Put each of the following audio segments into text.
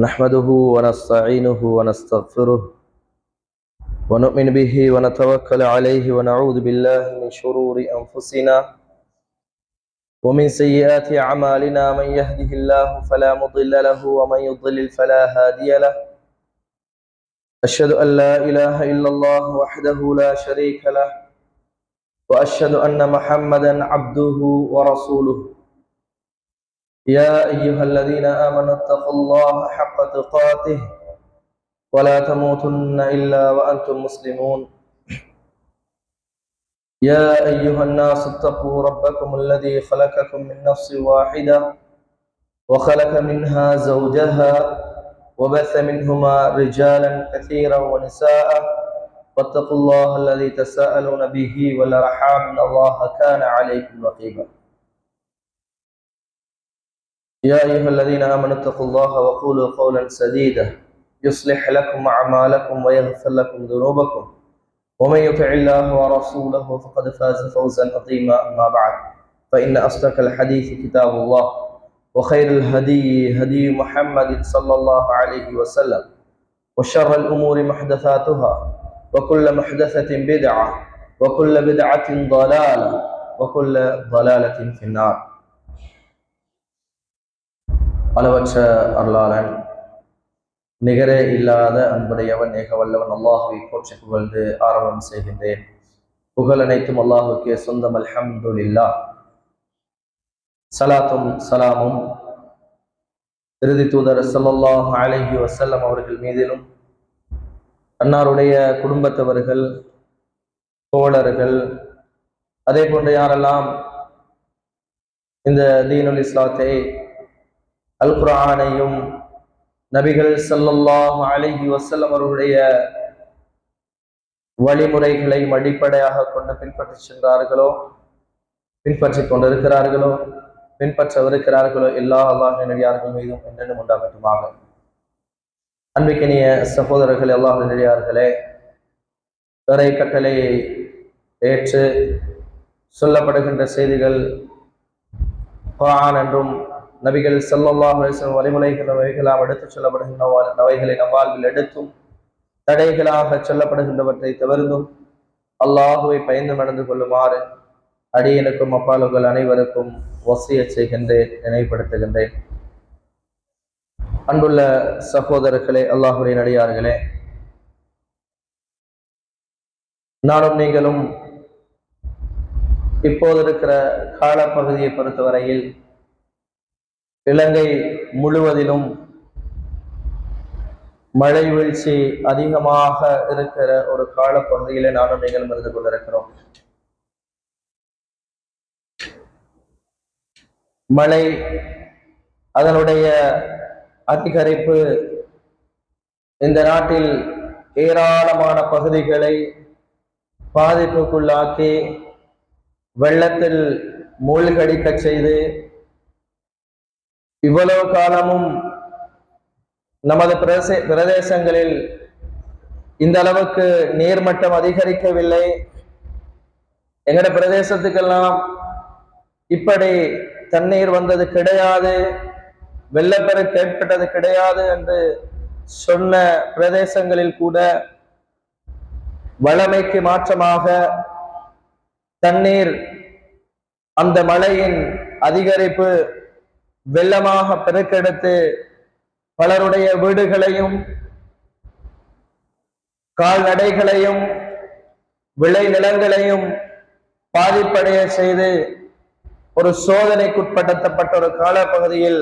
نحمده ونستعينه ونستغفره ونؤمن به ونتوكل عليه ونعوذ بالله من شرور أنفسنا ومن سيئات أعمالنا. من يهده الله فلا مضل له ومن يضلل فلا هادي له. أشهد أن لا إله إلا الله وحده لا شريك له وأشهد أن محمدا عبده ورسوله. يا أيها الذين آمنوا اتقوا الله حق تقاته ولا تموتن إلا وأنتم مسلمون. يا أيها الناس اتقوا ربكم الذي خلقكم من نفس واحدة وخلق منها زوجها وبث منهما رجالا كثيرا ونساء واتقوا الله الذي تساءلون به والأرحام إن الله كان عليكم رقيبا. يا أيها الذين آمنوا اتقوا الله وقولوا قولا سديدا يصلح لكم أعمالكم ويغفر لكم ذنوبكم ومن يطع الله ورسوله فقد فاز فوزا عظيما. أما بعد فإن أصدق الحديث كتاب الله وخير الهدي هدي محمد صلى الله عليه وسلم وشر الأمور محدثاتها وكل محدثة بدعة وكل بدعة ضلالة وكل ضلالة في النار. அளவற்ற அருளாளன் நிகரே இல்லாத அன்புடையவன் ஏகவல்லவன் அல்லாஹுவை போற்றி புகழ்ந்து ஆரம்பம் செய்கின்றேன். புகழ் அனைத்தும் அல்லாஹுக்கே சொந்தம். அல்ஹம்துலில்லாஹ். சலாத்தும் சலாமும் இறுதி தூதர் ஸல்லல்லாஹு அலைஹி வஸல்லம் அவர்கள் மீதிலும் அன்னாருடைய குடும்பத்தவர்கள், தோழர்கள், அதே போன்று யாரெல்லாம் இந்த தீனுல் இஸ்லாத்தை, அல் குர்ஆனையும் நபிகள் ஸல்லல்லாஹு அலைஹி வஸல்லம் அவர்களுடைய வழிமுறைகளை அடிப்படையாக கொண்டு பின்பற்றிக் கொண்டிருக்கிறார்களோ பின்பற்றவிருக்கிறார்களோ எல்லா அல்லாஹ்வின் நபியார்கள் மீதும் என்றென்றும் உண்டாகட்டுமாக. அன்பிக்கினிய சகோதரர்களே, அல்லாஹ்வின் நபியார்களே, இறை கட்டளையை ஏற்று சொல்லப்படுகின்ற செய்திகள் குர்ஆன் என்றும் நபிகள் ஸல்லல்லாஹு அலைஹி வஸல்லம் வழிமுறைகளாக எடுத்துச் சொல்லப்படுகின்ற அவைகளை நம் வாழ்வில் எடுத்தும் தடைகளாக சொல்லப்படுகின்றவற்றை தவிர்த்தும் அல்லாஹுவை பயந்து நடந்து கொள்ளுமாறு அடியனுக்கும் அப்பாலுகள் அனைவருக்கும் வசியத் செய்கின்றேன், நினைவுபடுத்துகின்றேன். அன்புள்ள சகோதரர்களே, அல்லாஹுவின் அடியார்களே, நானும் நீங்களும் இப்போது இருக்கிற காலப்பகுதியை பொறுத்தவரையில் இலங்கை முழுவதிலும் மழை வீழ்ச்சி அதிகமாக இருக்கிற ஒரு காலப்பகுதியிலே நானும் நீங்களும் இருந்து கொண்டிருக்கிறோம். மழை அதனுடைய அதிகரிப்பு இந்த நாட்டில் ஏராளமான பகுதிகளை பாதிப்புக்குள்ளாக்கி வெள்ளத்தில் மூழ்கடிக்க செய்து இவ்வளவு காலமும் நமது பிரதேசங்களில் இந்த அளவுக்கு நீர்மட்டம் அதிகரிக்கவில்லை, எங்கட பிரதேசத்துக்கெல்லாம் இப்படி தண்ணீர் வந்தது கிடையாது, வெள்ளப்பெருக்கு ஏற்பட்டது கிடையாது என்று சொன்ன பிரதேசங்களில் கூட வளமைக்கு மாற்றமாக தண்ணீர் அந்த மழையின் அதிகரிப்பு வெள்ளமாக பெருக்கெடுத்து பலருடைய வீடுகளையும் கால்நடைகளையும் விளை நிலங்களையும் பாதிப்படைய செய்து ஒரு சோதனைக்குட்படுத்தப்பட்ட ஒரு காலப்பகுதியில்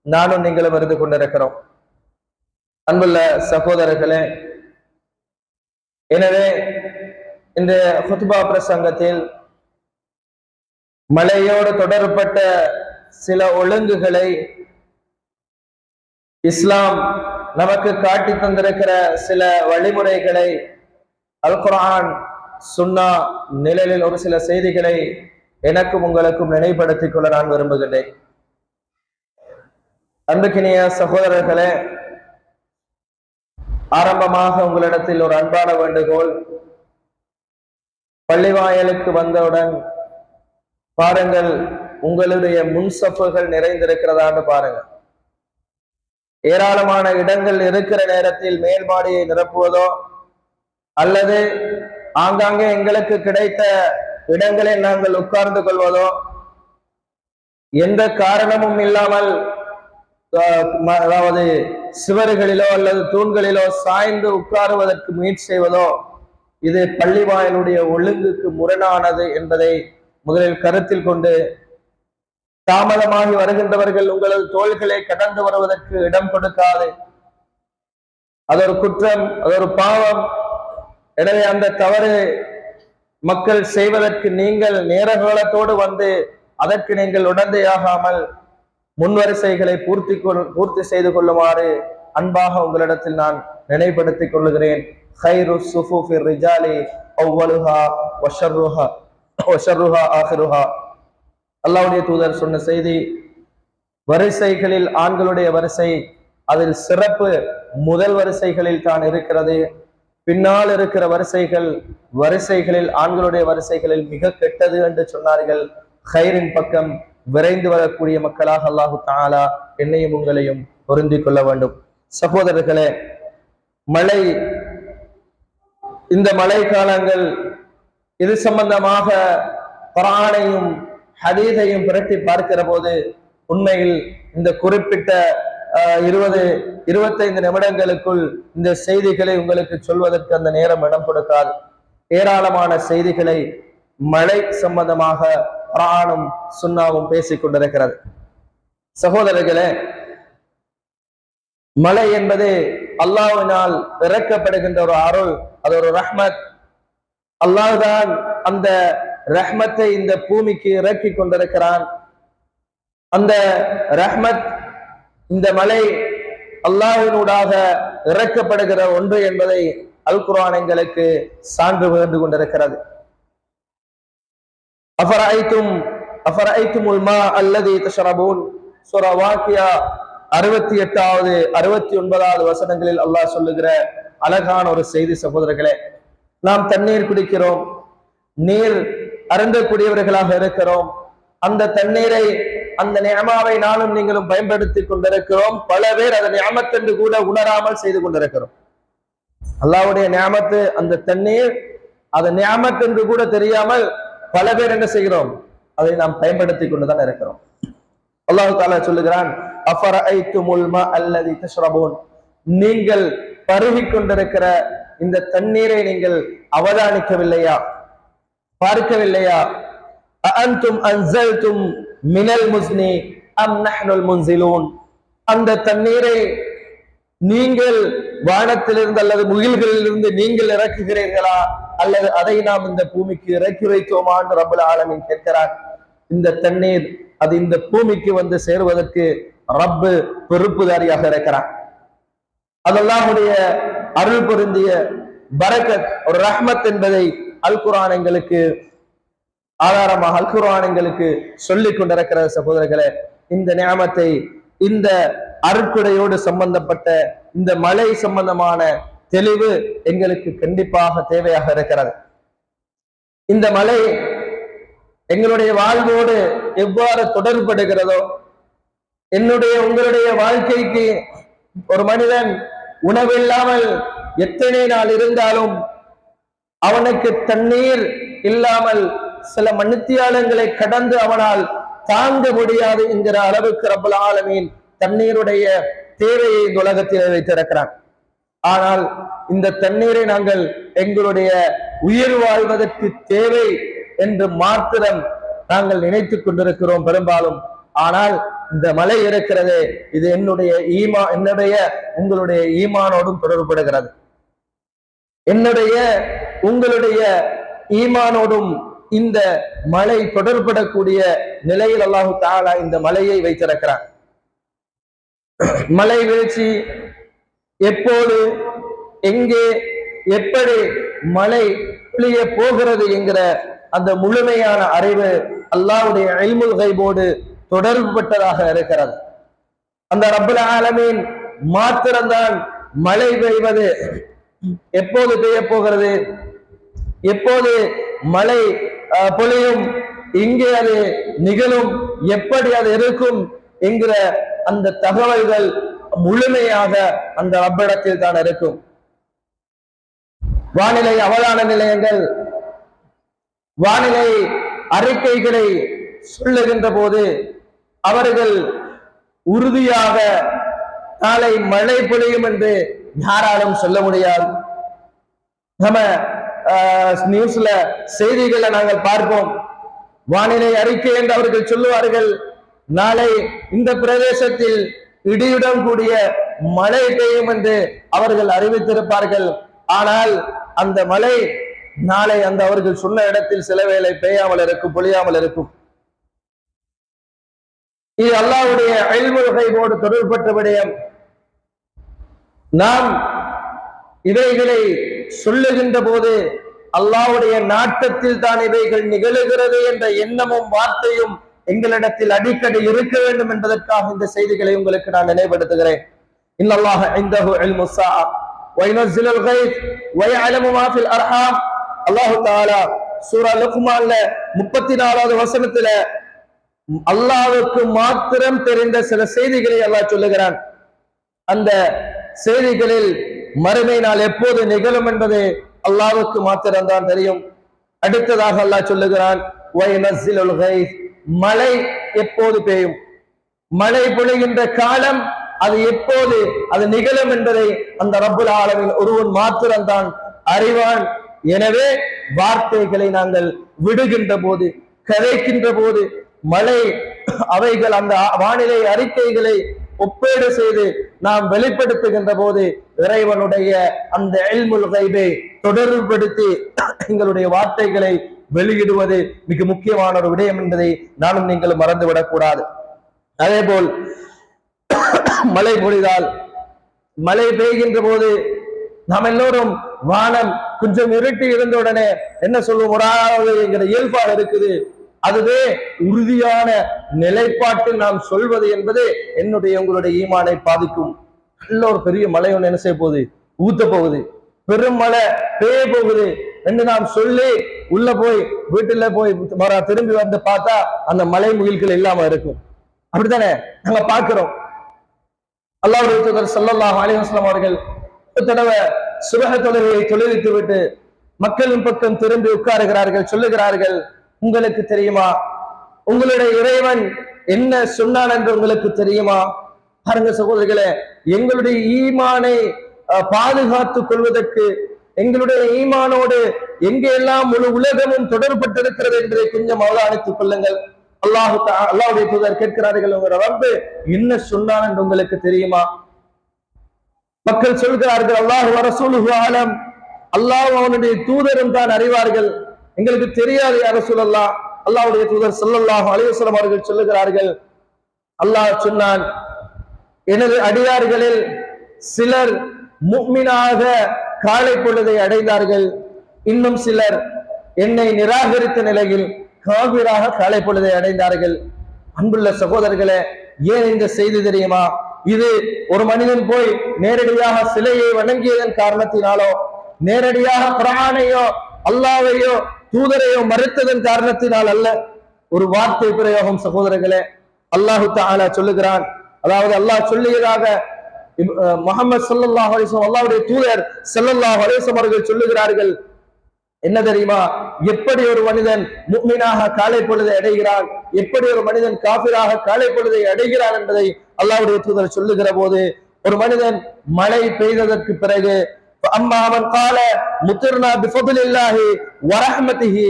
நானும் நீங்களும் இருந்து கொண்டிருக்கிறோம். அன்புள்ள சகோதரர்களே, எனவே இந்த ஹுத்பா பிரசங்கத்தில் மழையோடு தொடர்பட்ட சில ஒழுங்குகளை, இஸ்லாம் நமக்கு காட்டி தந்திருக்கிற சில வழிமுறைகளை, அல் குர்ஆன் சுன்னா நிழலில் ஒரு சில செய்திகளை எனக்கும் உங்களுக்கும் நினைவுபடுத்திக் கொள்ள நான் விரும்புகின்றேன். அன்புக்கினிய சகோதரர்களே, ஆரம்பமாக உங்களிடத்தில் ஒரு அன்பான வேண்டுகோள். பள்ளிவாயலுக்கு வந்தவுடன் பாருங்கள், உங்களுடைய முன்சப்புகள் நிறைந்திருக்கிறதான்னு பாருங்க. ஏராளமான இடங்கள் இருக்கிற நேரத்தில் மேல்மாடியை நிரப்புவதோ அல்லது ஆங்காங்கே எங்களுக்கு கிடைத்த இடங்களில் நாங்கள் உட்கார்ந்து கொள்வதோ, எந்த காரணமும் இல்லாமல் அதாவது சுவர்களிலோ அல்லது தூண்களிலோ சாய்ந்து உட்காருவதற்கு முயற்சி செய்வதோ இது பள்ளி வாயிலுடைய ஒழுங்குக்கு முரணானது என்பதை முதலில் கருத்தில் கொண்டு, தாமதமாகி வருகின்றவர்கள் உங்களது தோள்களை கடந்து வருவதற்கு இடம் கொடுக்காது. அது ஒரு குற்றம், அது ஒரு பாவம். எனவே அந்த தவறு மக்கள் செய்வதற்கு நீங்கள் நேரகாலத்தோடு வந்து அதற்கு நீங்கள் உடந்தையாகாமல் முன்வரிசைகளை பூர்த்தி செய்து கொள்ளுமாறு அன்பாக உங்களிடத்தில் நான் நினைவுபடுத்திக் கொள்ளுகிறேன். خير الصفوف الرجال أولها وشرها آخرها. அல்லாஹ்வுடைய தூதர் சொன்ன செய்தி, வரிசைகளில் ஆண்களுடைய வரிசை, அதில் சிறப்பு முதல் வரிசைகளில் தான் இருக்கிறது. பின்னால் இருக்கிற வரிசைகளில் ஆண்களுடைய வரிசைகளில் மிக கெட்டது என்று சொன்னார்கள். ஹைரின் பக்கம் விரைந்து வரக்கூடிய மக்களாக அல்லாஹு தஆலா என்னையும் உங்களையும் பொருந்திக் கொள்ள வேண்டும். சகோதரர்களே, இந்த மழை காலங்கள் இது சம்பந்தமாக குர்ஆனையும் ஹதீஸையும் புரட்டி பார்க்கிற போது உண்மையில் இந்த குறிப்பிட்ட 20-25 நிமிடங்களுக்குள் இந்த செய்திகளை உங்களுக்கு சொல்வதற்கு அந்த நேரம் இடம் கொடுக்காது. ஏராளமான செய்திகளை மழை சம்பந்தமாக குர்ஆனும் சுன்னாவும் பேசிக் கொண்டிருக்கிறது. சகோதரர்களே, மழை என்பது அல்லாஹ்வினால் இறக்கப்படுகின்ற ஒரு அருள், அது ஒரு ரஹ்மத். அல்லாஹ் தான் அந்த ரஹ்மத்தை இந்த பூமிக்கு இறக்கி கொண்டிருக்கிறான். அந்த ரஹ்மத், இந்த மழை அல்லாஹ்வினூடாக இறக்கப்படுகிற ஒன்று என்பதை அல் குர்ஆன் எங்களுக்கு சான்று பகிர்ந்து கொண்டிருக்கிறது. அஃபரஐத்துமுல் மா அல்லதி தஷ்ரபூன், சூரா வாக்கியா 68வது 69வது வசனங்களில் அல்லாஹ் சொல்லுகிற அழகான ஒரு செய்தி. சகோதரர்களே, நாம் தண்ணீர் குடிக்கிறோம், நீர் அருந்தக்கூடியவர்களாக இருக்கிறோம். அந்த தண்ணீரை, அந்த நிஅமாவை நானும் நீங்களும் பயன்படுத்தி கொண்டிருக்கிறோம். பல பேர் அதை நிஅமத் என்று கூட உணராமல் செய்து கொண்டிருக்கிறோம். அல்லாஹ்வுடைய நிஅமத்து அந்த தண்ணீர், அது நிஅமத் என்று கூட தெரியாமல் பல பேர் என்ன செய்கிறோம், அதை நாம் பயன்படுத்தி கொண்டுதான் இருக்கிறோம். அல்லாஹ் தஆலா சொல்லுகிறான், அஃபரஐத்துமுல் மா அல்லதி தஷ்ரபூன், நீங்கள் பருகிக் கொண்டிருக்கிற இந்த தண்ணீரை நீங்கள் அவதானிக்கவில்லையா, பார்க்கவில்லையா? அஅன்தும் அன்ஸல்தும் மினல் முஸ்னி அம் நஹ்னுல் முன்ஸிலூன், அந்த தண்ணீரை நீங்கள் வானத்திலிருந்து அல்லது முகில்களிலிருந்து நீங்கள் இறக்குகிறீர்களா, அல்லது அதை நாம் இந்த பூமிக்கு இறக்கி வைத்தோமா என்று ரப்பல் ஆலமீன் கேட்கிறார். இந்த தண்ணீர் அது இந்த பூமிக்கு வந்து சேருவதற்கு ரப்பு பொறுப்புதாரியாக இருக்கிறார். அது அல்லாஹ்வுடைய அருள் பொருந்திய பரக்கத், ஒரு ரஹ்மத் என்பதை அல் குர்ஆன் எங்களுக்கு ஆதாரமாக, அல் குர்ஆன் எங்களுக்கு சொல்லிக் கொண்டிருக்கிற சகோதரர்களே, இந்த நிஅமத்தை, இந்த அருட்கொடையோடு சம்பந்தப்பட்ட இந்த மழை சம்பந்தமான தெளிவு எங்களுக்கு கண்டிப்பாக தேவையாக இருக்கிறது. இந்த மழை எங்களுடைய வாழ்வோடு எவ்வாறு தொடர்படுகிறதோ, உங்களுடைய வாழ்க்கைக்கு ஒரு மனிதன் உணவில்லாமல் எத்தனை நாள் இருந்தாலும் அவனுக்கு தண்ணீர் இல்லாமல் சில மணித்தியாலங்களை கடந்து அவனால் தாங்க முடியாது என்கிற அளவுக்கு ரப்பல் ஆலமீன் தண்ணீருடைய தேவையை இந்த உலகத்தில் வைத்திருக்கிறான். ஆனால் இந்த தண்ணீரை நாங்கள் எங்களுடைய உயிர் வாழ்வதற்கு தேவை என்று மாத்திரம் நாங்கள் நினைத்துக் கொண்டிருக்கிறோம் பெரும்பாலும். ஆனால் இந்த மழை இருக்கிறதே, இது என்னுடைய உங்களுடைய ஈமானோடும் தொடர்புபடுகிறது. உங்களுடைய ஈமானோடும் இந்த மழை தொடர்படக்கூடிய நிலையில் அல்லாஹு தஆலா இந்த மழையை வைத்திருக்கிறார். மழை வீழ்ச்சி எப்போது, எங்கே, எப்படி மழை பொழிய போகிறது என்கிற அந்த முழுமையான அறிவு அல்லாஹ்வுடைய இல்முல் கைபோடு தொடர்புபட்டதாக இருக்கிறது. அந்த ரப்பல் ஆலமீன் மாத்திரம்தான் மழை பெய்வது எப்போது பெய்ய போகிறது, எப்போது மழை பொழியும், இங்கே அது நிகழும், எப்படி அது இருக்கும் என்கிற அந்த தகவல்கள் முழுமையாக அந்த ரப்பிடத்தில் தான் இருக்கும். வானிலை அவதான நிலையங்கள் வானிலை அறிக்கைகளை சொல்லுகின்ற போது அவர்கள் உறுதியாக நாளை மழை பொழியும் என்று யாராலும் சொல்ல முடியாது. நம்ம நியூஸ்ல செய்திகளை நாங்கள் பார்ப்போம். வானிலை அறிக்கை என்று அவர்கள் சொல்லுவார்கள், நாளை இந்த பிரதேசத்தில் இடியுடன் கூடிய மழை பெய்யும் என்று அவர்கள் அறிவித்திருப்பார்கள். ஆனால் அந்த மழை நாளை அந்த அவர்கள் சொன்ன இடத்தில் சில வேளை பெய்யாமல் இருக்கும், பொழியாமல் இருக்கும். இது அல்லாஹ்வுடைய இல்முல் கைபோடு தொடர்பட்ட விடயம். நாம் இவைகளை சொல்லுகின்ற போது அல்லாஹ்வுடைய நாட்டத்தில் தான் இவைகள் நிகழுகிறது என்ற எண்ணமும் வார்த்தையும் எங்களிடத்தில் அடிக்கடி இருக்க வேண்டும் என்பதற்காக இந்த செய்திகளை உங்களுக்கு நான் நினைவுபடுத்துகிறேன். இன்னல்லாஹ இன்தஹு இல்முஸ் ஸாஅ வ யுனஸிலுல் கைஸ் வ யஅலமு மா ஃபில் அர்ஹாம். அல்லாஹ் தஆலா சூரா லுக்மான்ல 34வது வசனத்துல அல்லாஹ்வுக்கு மாத்திரம் தெரிந்த சில செய்திகளை அல்லாஹ் சொல்லுகிறான். அந்த செய்திகளில் மறுமை நாள் எப்போது நிகழும் என்பது அல்லாஹ்வுக்கு மாத்திரம்தான் தெரியும். அடுத்ததாக அல்லாஹ் சொல்லுகிறான், வயனஸ்ஸிலுல் கைஸ், மழை எப்போது பெய்யும், மழை பொழிகின்ற காலம் அது எப்போது அது நிகழும் என்பதை அந்த ரப்புல் ஆலமீன் ஒருவன் மாத்திரம்தான் அறிவான். எனவே வார்த்தைகளை நாங்கள் விடுகின்ற போது, கதைக்கின்ற போது, மழை அவைகள் அந்த வானிலை அறிக்கைகளை ஒப்பீடு செய்து நாம் வெளிப்படுத்துகின்ற போது இறைவனுடைய அந்த இல்முல் கைபை தொடர்புபடுத்தி எங்களுடைய வார்த்தைகளை வெளியிடுவது மிக முக்கியமான ஒரு விடயம் என்பதை நானும் நீங்களும் மறந்துவிடக் கூடாது. அதே போல் மழை பொழிதால், மழை பெய்கின்ற போது நாம் எல்லோரும் வானம் கொஞ்சம் இருட்டி இருந்த உடனே என்ன சொல்லுவோம், ஒரு என்கிற இயல்பாக இருக்குது. அதுவே உறுதியான நிலைப்பாட்டில் நாம் சொல்வது என்பது என்னுடைய உங்களுடைய ஈமானை பாதிக்கும். நல்ல ஒரு பெரிய மழை ஒன்று என்ன செய்ய போகுது, ஊத்த போகுது, பெரும் மழை பெய்ய போகுது என்று நாம் சொல்லி உள்ள போய் வீட்டுல போய் திரும்பி வந்து பார்த்தா அந்த மலை முகில்கள் இல்லாம இருக்கும். அப்படித்தானே நாங்க பார்க்கிறோம். அல்லாஹ்வுடைய தூதர் ஸல்லல்லாஹு அலைஹி வஸல்லம் அவர்கள் ஒரு தடவை சுபஹ தொழுகையை தொழுவித்து விட்டு மக்களின் பக்கம் திரும்பி உட்காருகிறார்கள். சொல்லுகிறார்கள், உங்களுக்கு தெரியுமா, உங்களுடைய இறைவன் என்ன சொன்னான் என்று உங்களுக்கு தெரியுமா? பாருங்க சகோதரர்களே, எங்களுடைய ஈமானை பாதுகாத்துக் கொள்வதற்கு, எங்களுடைய ஈமானோடு எங்கெல்லாம் முழு உலகமும் தொடர்பட்டிருக்கிறது என்பதை கொஞ்சம் அவதானித்துக் கொள்ளுங்கள். அல்லாஹ்வுடைய தூதர் கேட்கிறார்கள், உங்க ரப்பு என்ன சொன்னான் என்று உங்களுக்கு தெரியுமா? மக்கள் சொல்கிறார்கள், அல்லாஹ் வ ரசூலுஹு ஆலம், அல்லாஹ் அவனுடைய தூதரும் தான் அறிவார்கள், எங்களுக்கு தெரியாது யா ரசூலல்லாஹ். அல்லாஹ்வுடைய தூதர் ஸல்லல்லாஹு அலைஹி வஸல்லம் அவர்கள் சொல்லுகிறார்கள், அல்லாஹ் சொன்னான், எனது அடியார்களில் சிலர் முஃமினாக காலை பொழுதை அடைந்தார்கள், இன்னும் சிலர் என்னை நிராகரித்த நிலையில் காபிராக காலை பொழுதை அடைந்தார்கள். அன்புள்ள சகோதரர்களே, ஏன் இந்த செய்தி தெரியுமா? இது ஒரு மனிதன் போய் நேரடியாக சிலையை வணங்கியதன் காரணத்தினாலோ, நேரடியாக குர்ஆனையோ அல்லாஹ்வையோ தூதரையோ மறுத்ததன் காரணத்தினால் அல்ல. ஒரு வார்த்தை பிரயோகம் சகோதரர்களே. அல்லாஹ் தஆலா சொல்லுகிறான், அதாவது அல்லாஹ் சொல்லியதாக முஹம்மது ஸல்லல்லாஹு அலைஹி வஸல்லம் அல்லாஹ்வுடைய தூதர் ஸல்லல்லாஹு அலைஹி வஸல்லம் அவர்கள் சொல்லுகிறார்கள், என்ன தெரியுமா? எப்படி ஒரு மனிதன் முஃமினாக காலை பொழுதை அடைகிறான், எப்படி ஒரு மனிதன் காஃபிராக காலை பொழுதை அடைகிறான் என்பதை அல்லாஹ்வுடைய தூதர் சொல்லுகிற போது, ஒரு மனிதன் மழை பெய்ததற்கு பிறகு அம்மா அவன் கால முத்திர்னா பிஃபதுலில்லாஹி வ ரஹ்மத்திஹி,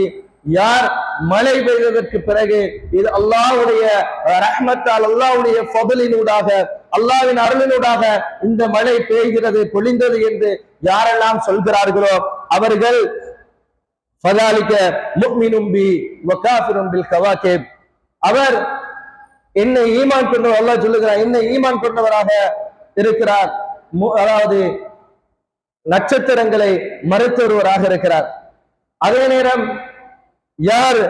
யார் மழை பெய்ததற்கு பிறகு இது அல்லாஹ்வுடைய ரஹ்மத்தால், அல்லாஹ்வுடைய ஃபதுலினூடாக, அல்லாஹ்வின் அருளினூடாக இந்த மழை பெய்கிறது, பொழிந்தது என்று யாரெல்லாம் சொல்கிறார்களோ அவர்கள் ஃபதாலிக முஃமினும் பி வ காஃபிரும் பில் கவாகிப், அவர் என்னை ஈமான் கொண்டவர், அல்லாஹ் சொல்லுகிறார், என்னை ஈமான் கொண்டவராக இருக்கிறார், அதாவது நட்சத்திரங்களை மறுத்தொருவராக இருக்கிறார். அதே நேரம் யார்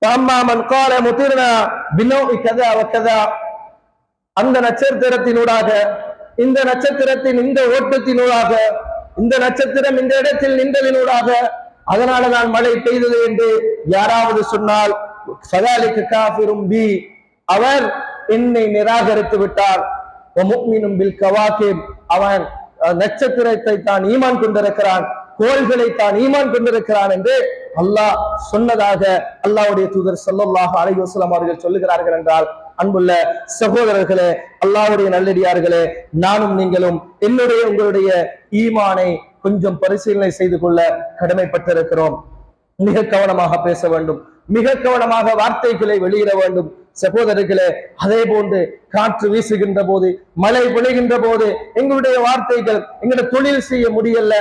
தாமாமன் கால முத்திர்னா பினௌஇ கதா வ கதா, அந்த நட்சத்திரத்தினூடாக, இந்த நட்சத்திரத்தின் இந்த ஓட்டத்தினூடாக, இந்த நட்சத்திரம் இந்த இடத்தில் நின்றதினூடாக அதனால நான் மழை பெய்தது என்று யாராவது சொன்னால் ஃபதாலிக காஃபிரும் பி, அவர் என்னை நிராகரித்து விட்டார். அவன் நட்சத்திரத்தை தான் ஈமான் கொண்டிருக்கிறான், கோள்களை தான் ஈமான் கொண்டிருக்கிறான் என்று அல்லாஹ் சொன்னதாக அல்லாஹ்வுடைய தூதர் ஸல்லல்லாஹு அலைஹி வஸல்லம் அவர்கள் சொல்லுகிறார்கள் என்றால், அன்புள்ள சகோதரர்களே, அல்லாஹ்வுடைய நல்லடியார்களே, நானும் நீங்களும் என்னுடைய உங்களுடைய ஈமானை கொஞ்சம் பரிசீலனை செய்து கொள்ள கடமைப்பட்டிருக்கிறோம். மிக கவனமாக பேச வேண்டும், மிக கவனமாக வார்த்தைகளை வெளியிட வேண்டும். சகோதரர்களே, அதே போன்று காற்று வீசுகின்ற போது, மழை பொழிகின்ற போது எங்களுடைய வார்த்தைகள், எங்களுடைய தொழில் செய்ய முடியல,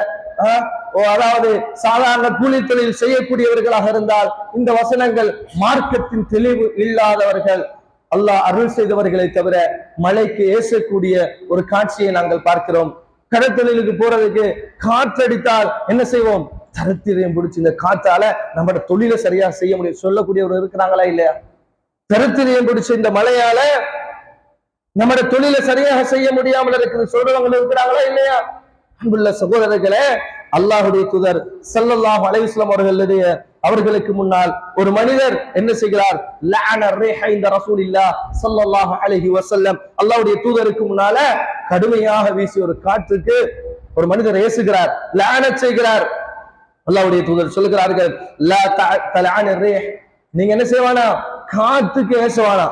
அதாவது சாதாரண கூலி தொழில் செய்யக்கூடியவர்களாக இருந்தால் இந்த வசனங்கள் மார்க்கத்தின் தெளிவு இல்லாதவர்கள், அல்லாஹ் அருள் செய்தவர்களை தவிர மழைக்கு ஏசக்கூடிய ஒரு காட்சியை நாங்கள் பார்க்கிறோம். கடற்தொழிலுக்கு போறதுக்கு காற்றடித்தால் என்ன செய்வோம்? தரித்திரியம் பிடிச்சி இந்த காற்றால நம்மளோட தொழிலை சரியா செய்ய முடியும் சொல்லக்கூடியவர் இருக்கிறாங்களா இல்லையா? தரித்திரியம் பிடிச்ச இந்த மழையால நம்மளோட தொழிலை சரியாக செய்ய முடியாமல் இருக்குது சொல்றவங்க இருக்கிறாங்களா இல்லையா? அன்புள்ள சகோதரர்களே, அல்லாஹ்வுடைய தூதர் ஸல்லல்லாஹு அலைஹி வஸல்லம் அவர்களுக்கு முன்னால் ஒரு மனிதர் என்ன செய்கிறார்? லஅன ரிஹ இந்த ரசூலில்லாஹ் ஸல்லல்லாஹு அலைஹி வஸல்லம், அல்லாஹ்வுடைய தூதருக்கு முன்னால கடுமையாக வீசிய ஒரு காற்றுக்கு ஒரு மனிதர் ஏசுகிறார், லஅனத் செய்கிறார். அல்லாஹ்வுடைய தூதர் சொல்லுகிறார்கள், லா தலஅன ரிஹ், நீங்க என்ன செய்வானா? காற்றுக்கு ஏசுவானா,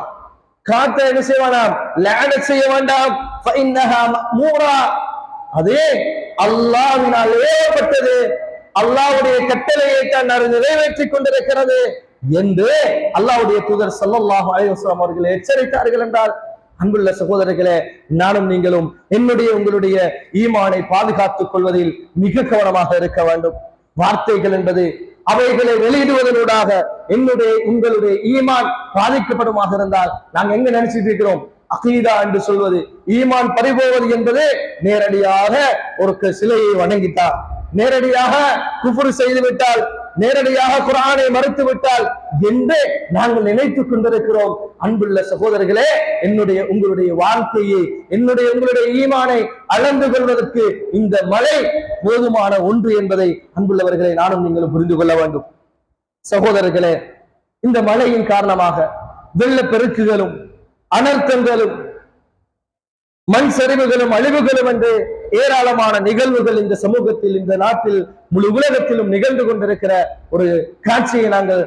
காற்றை என்ன செய்வானா? லஅனத் செய்ய வேண்டாம். ஃபஇன்னஹா மஅமூரா, அதே அல்லாஹ்வினால் ஏவப்பட்டது, அல்லாஹ்வுடைய கட்டளையை தான் நிறைவேற்றிக் கொண்டிருக்கிறது என்று அல்லாஹ்வுடைய தூதர் ஸல்லல்லாஹு அலைஹி வஸல்லம் அவர்கள் எச்சரித்தார்கள் என்றால், அன்புள்ள சகோதரர்களே, நானும் நீங்களும் என்னுடைய உங்களுடைய ஈமானை பாதுகாத்துக் கொள்வதில் மிக கவனமாக இருக்க வேண்டும். வார்த்தைகள் என்பது அவைகளை வெளியிடுவதனூடாக என்னுடைய உங்களுடைய ஈமான் பாதிக்கப்படுமாக இருந்தால் நாங்க எங்க நினைச்சிட்டு இருக்கிறோம்? அகீதா என்று சொல்வது, ஈமான் பறிபோவது என்பது நேரடியாக ஒரு சிலையை வணங்கிட்டார், நேரடியாக குஃப்ர் செய்து விட்டால், நேரடியாக குர்ஆனை மறுத்து விட்டால் என்று நாங்கள் நினைத்துக் கொண்டிருக்கிறோம். அன்புள்ள சகோதரர்களே, என்னுடைய உங்களுடைய வாழ்க்கையை, என்னுடைய உங்களுடைய ஈமானை அளந்து கொள்வதற்கு இந்த மழை போதுமான ஒன்று என்பதை அன்புள்ளவர்களை நானும் நீங்களும் புரிந்து கொள்ள வேண்டும். சகோதரர்களே, இந்த மழையின் காரணமாக வெள்ளப்பெருக்குகளும் அனர்த்தங்களும் மண் சரிவுகளும் அழிவுகளும் என்று ஏராளமான நிகழ்வுகள் இந்த சமூகத்தில், இந்த நாட்டில், முழு உலகத்திலும் நிகழ்ந்து கொண்டிருக்கிற ஒரு காட்சியை நாங்கள்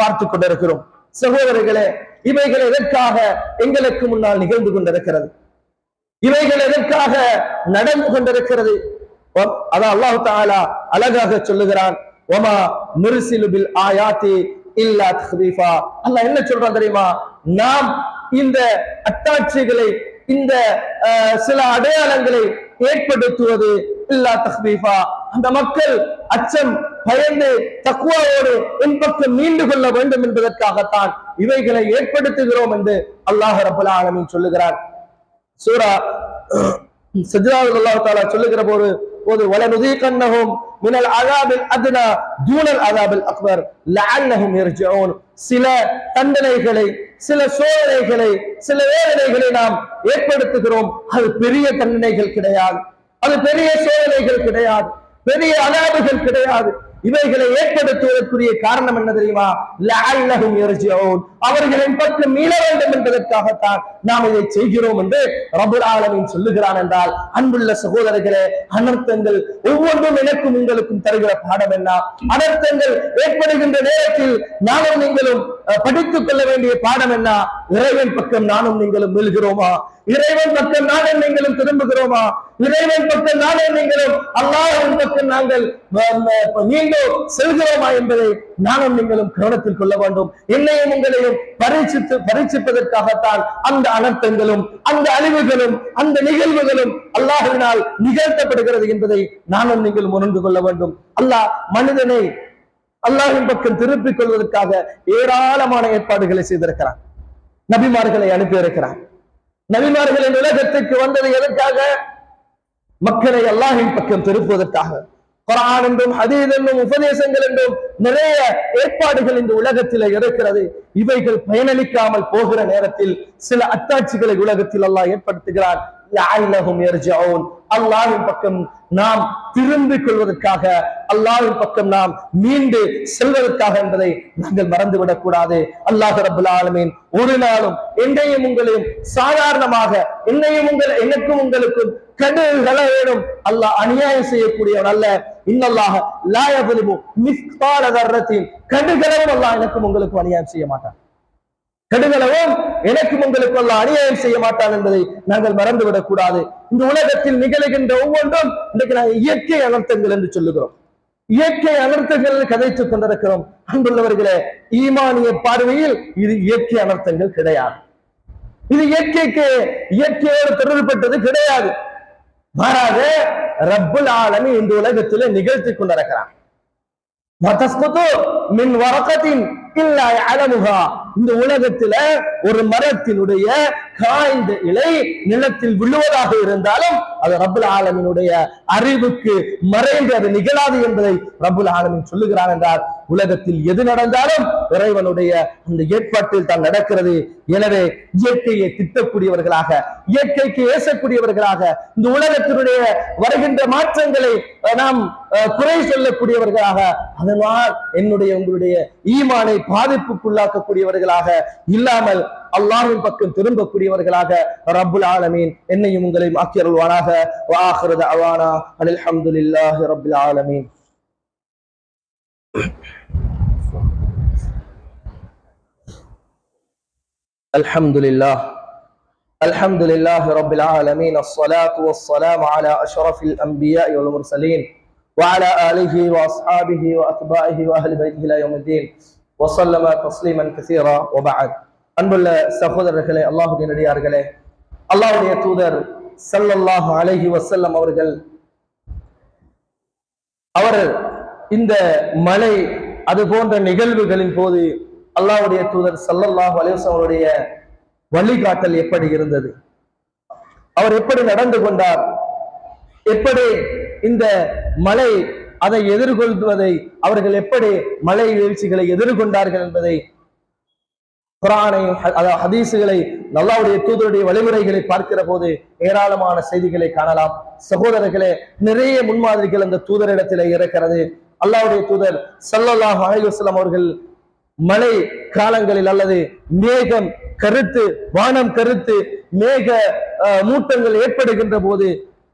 பார்த்து கொண்டிருக்கிறோம். சகோதரர்களே, இவைகள் எதற்காக எங்களுக்கு முன்னால் நிகழ்ந்து கொண்டிருக்கிறது? இவைகள் எதற்காக நடந்து கொண்டிருக்கிறது? அதான் அல்லாஹ் தஆலா அழகாக சொல்லுகிறான், வமா நுர்சிலு பில் ஆயாத்தி இல்லா தக்வீஃபா. அல்லாஹ் என்ன சொல்றான் தெரியுமா? நாம் இந்த அத்தாட்சிகளை, இந்த சில அடையாளங்களை ஏற்படுத்துவது இல்லா தக்வீஃபா, அந்த மக்கள் அச்சம் பயந்து தக்வாவோடு என் பக்கம் மீண்டு கொள்ள வேண்டும் என்பதற்காகத்தான் இவைகளை ஏற்படுத்துகிறோம் என்று அல்லாஹ் ரப்பல் ஆலமீன் சொல்லுகிறார். சூரா சஜ்தாவில் அல்லாஹ் தஆலா சொல்லுகிற போது வலனுதீகன்னஹும் மினல் அஸாபில் அத்னா தூனல் அஸாபில் அக்பர் லஅல்லஹும் யர்ஜிஊன். சில தண்டனைகளை, சில சோதனைகளை, சில வேதனைகளை நாம் ஏற்படுத்துகிறோம். அது பெரிய தண்டனைகள் கிடையாது, அது பெரிய சோதனைகள் கிடையாது, பெரிய அஸாபுகள் கிடையாது. இவைகளை ஏற்படுத்துவதற்குரிய காரணம் என்ன தெரியுமா? லஅல்லஹும் யர்ஜிஊன், அவர்களின் பக்கம் மீள வேண்டும் என்பதற்காகத்தான் நாம் இதை செய்கிறோம் என்று ரப்பல் ஆலமீன் சொல்லுகிறான் என்றால், அன்புள்ள சகோதரர்களே, அனர்த்தங்கள் ஒவ்வொன்றும் எனக்கும் உங்களுக்கும் தருகிற பாடம் என்ன? அனர்த்தங்கள் ஏற்படுகின்ற நேரத்தில் நானும் நீங்களும் படித்துக் கொள்ள வேண்டிய பாடம் என்ன? இறைவன் பக்கம் நானும் நீங்களும் மீள்கிறோமா? இறைவன் பக்கம் நானும் நீங்களும் திரும்புகிறோமா? இறைவன் பக்கம் நானும் நீங்களும் அல்லாஹ்வின் பக்கம் நாங்கள் மீண்டும் செல்கிறோமா என்பதை நானும் நீங்களும் கவனத்தில் கொள்ள வேண்டும். என்னையும் உங்களையும் பரீட்சிப்பதற்காகத்தான் அந்த அனர்த்தங்களும், அந்த அழிவுகளும், அந்த நிகழ்வுகளும் அல்லாஹ்வினால் நிகழ்த்தப்படுகிறது என்பதை நானும் நீங்களும் உணர்ந்து கொள்ள வேண்டும். அல்லாஹ் மனிதனை அல்லாஹ்வின் பக்கம் திருப்பிக் கொள்வதற்காக ஏராளமான ஏற்பாடுகளை செய்திருக்கிறார். நபிமார்களை அனுப்பி இருக்கிறார். நபிமார்கள் இந்த உலகத்துக்கு வந்தது எதற்காக? மக்களை அல்லாஹ்வின் பக்கம் திருப்புவதற்காக. குர்ஆன் என்றும் ஹதீஸ் என்றும் உபதேசங்கள் என்றும் நிறைய ஏற்பாடுகள் இந்த உலகத்தில் இருக்கிறது. இவைகள் பயனளிக்காமல் போகிற நேரத்தில் சில அத்தாட்சிகளை உலகத்தில் அல்லாஹ் ஏற்படுத்துகிறார். லஅல்லஹும் யர்ஜிஊன். அல்லாஹ்வின் பக்கம் நாம் திரும்பிக் கொள்வதற்காக, அல்லாஹ்வின் பக்கம் நாம் மீண்டு செல்வதற்காக என்பதை நாங்கள் மறந்துவிடக் கூடாது. அல்லாஹ் ரப்பல் ஆலமீன் ஒரு நாளும் என்னையும் உங்களையும் சாதாரணமாக எனக்கும் உங்களுக்கும் கடுகளவேனும் அல்லாஹ் அநியாயம் செய்யக்கூடியவன் அல்ல. இன்னல்லாஹ லா யظلمு மிஸ்கால தர்ரத்தின், கடுகளவும் அல்லாஹ் எனக்கும் உங்களுக்கும் அநியாயம் செய்ய மாட்டான். கடுகளவும் எனக்கும் உங்களுக்கு அல்லாஹ் அநியாயம் செய்ய மாட்டான் என்பதை நாங்கள் மறந்துவிடக் கூடாது. இந்த உலகத்தில் நிகழ்கின்ற ஒவ்வொன்றும் இன்றைக்கு நாங்கள் இயற்கை அனர்த்தங்கள் என்று சொல்லுகிறோம். இயற்கை அனர்த்தங்கள் கதைத்துக் கொண்டிருக்கிறோம். அன்புள்ளவர்களே, ஈமானிய பார்வையில் இது இயற்கை அனர்த்தங்கள் கிடையாது. இது இயற்கையோடு தொடர்பட்டது கிடையாது. மாறாக ரப்புல் ஆலமீன் இந்த உலகத்திலே நிகழ்த்தி கொண்டிருக்கிறான். மின் வரகத்தின் இல்லா யஅலமுஹா, இந்த உலகத்தில ஒரு மரத்தினுடைய காய்ந்த இலை நிலத்தில் விழுவதாக இருந்தாலும் அது ரப்புல் ஆலமீனுடைய அறிவுக்கு மறைந்து அது நிகழாது என்பதை ரப்புல் ஆலமீன் சொல்லுகிறார் என்றால், உலகத்தில் எது நடந்தாலும் இறைவனுடைய அந்த ஏற்பாட்டில் தான் நடக்கிறது. எனவே இயற்கையை திட்டக்கூடியவர்களாக, இயற்கைக்கு ஏசக்கூடியவர்களாக, இந்த உலகத்தினுடைய வருகின்ற மாற்றங்களை நாம் குறை சொல்லக்கூடியவர்களாக, அதனால் என்னுடைய உங்களுடைய ஈமானை பாதிப்புக்குள்ளாக்கக்கூடியவர்களாக இல்லாமல் அல்லாஹ்வின் பக்கம் திரும்பக்கூடியவர்களாக ரப்புல் ஆலமீன் என்னையும் உங்களையும் ஆக்கி அருள்வானாக. வ ஆகிரு தஅவானா அனில் ஹம்துலில்லாஹி ரப்பில் ஆலமீன். அல்ஹம்துலில்லாஹி ரப்பில் ஆலமீன். அஸ்ஸலாத்து வஸ்ஸலாமு அலா அஷ்ரஃபில் அன்பியாஇ வல் முர்சலீன் وعلى آله وأصحابه وأتباعه وأهل بيته إلى يوم الدين وسلم تسليما كثيرا وبعد. அன்புள்ள சகோதரர்களே, அல்லாஹ்வுடைய நடிகார்களே, அல்லாஹ்வுடைய தூதர் ஸல்லல்லாஹு அலைஹி வஸல்லம் அவர் இந்த மழை அது போன்ற நிகழ்வுகளின் போது அல்லாஹ்வுடைய தூதர் ஸல்லல்லாஹு அலைஹி வஸல்லம் அவருடைய வழிகாட்டல் எப்படி இருந்தது, அவர் எப்படி நடந்து கொண்டார், எப்படி இந்த மழை அதை எதிர்கொள்வதை, அவர்கள் எப்படி மழை வீழ்ச்சிகளை எதிர்கொண்டார்கள் என்பதை குர்ஆனையும் ஹதீசுகளை, அல்லாஹ்வுடைய தூதருடைய வழிமுறைகளை பார்க்கிற போது ஏராளமான செய்திகளை காணலாம். சகோதரர்களே, நிறைய முன்மாதிரிகள் அந்த தூதரிடத்தில் இருக்கிறது. அல்லாஹ்வுடைய தூதர் ஸல்லல்லாஹு அலைஹி வஸல்லம் அவர்கள் மழை காலங்களில் அல்லது மேகம் கருத்து, வானம் கருத்து, மேக மூட்டங்கள் ஏற்படுகின்ற போது